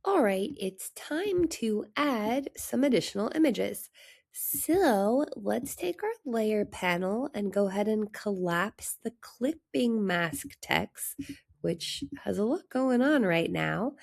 All right, it's time to add some additional images. So let's take our layer panel and go ahead and collapse the clipping mask text, which has a lot going on right now.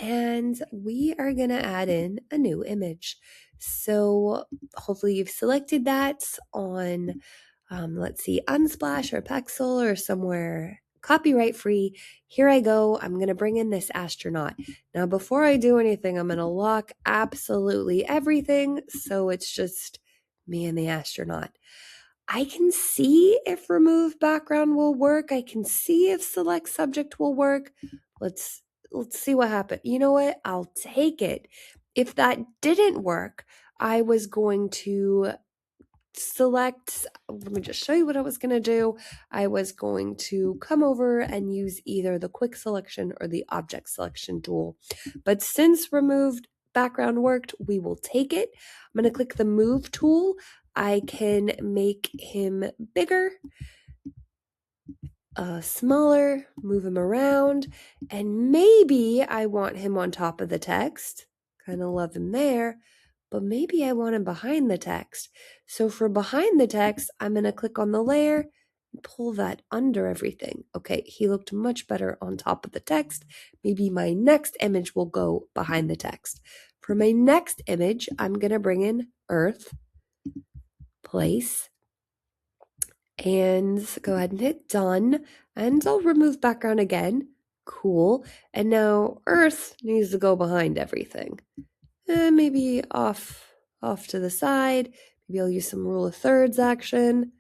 And we are going to add in a new image. So hopefully you've selected that on, let's see, Unsplash or Pexel or somewhere copyright free. Here I go. I'm going to bring in this astronaut. Now, before I do anything, I'm going to lock absolutely everything. So it's just me and the astronaut. I can see if remove background will work. I can see if select subject will work. Let's see what happened. You know what? I'll take it. If that didn't work, I was going to select, let me just show you what I was going to do. I was going to come over and use either the quick selection or the object selection tool. But since removed background worked, we will take it. I'm going to click the move tool. I can make him bigger, smaller, move him around, and maybe I want him on top of the text. Kind of love him there, but maybe I want him behind the text. So for behind the text, I'm going to click on the layer and pull that under everything. Okay, he looked much better on top of the text. Maybe my next image will go behind the text. For my next image, I'm going to bring in Earth, place, and go ahead and hit done. And I'll remove background again. Cool. And now Earth needs to go behind everything. Maybe off to the side. Maybe I'll use some rule of thirds action.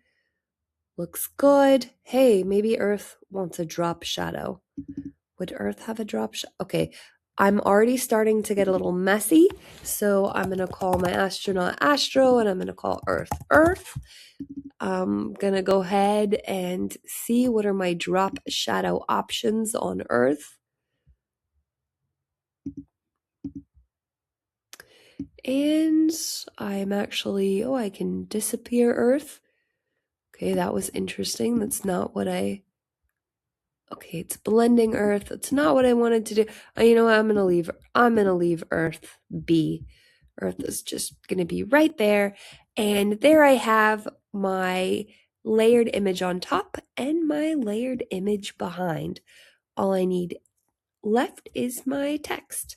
Looks good. Hey, maybe Earth wants a drop shadow. Would Earth have a drop shadow? Okay, I'm already starting to get a little messy. So I'm going to call my astronaut Astro, and I'm going to call Earth Earth. I'm going to go ahead and see what are my drop shadow options on Earth. And I'm actually, I can disappear Earth. Okay, that was interesting. That's not what okay, it's blending Earth. That's not what I wanted to do. You know what? I'm going to leave Earth be. Earth is just going to be right there. And there I have my layered image on top and my layered image behind. All I need left is my text.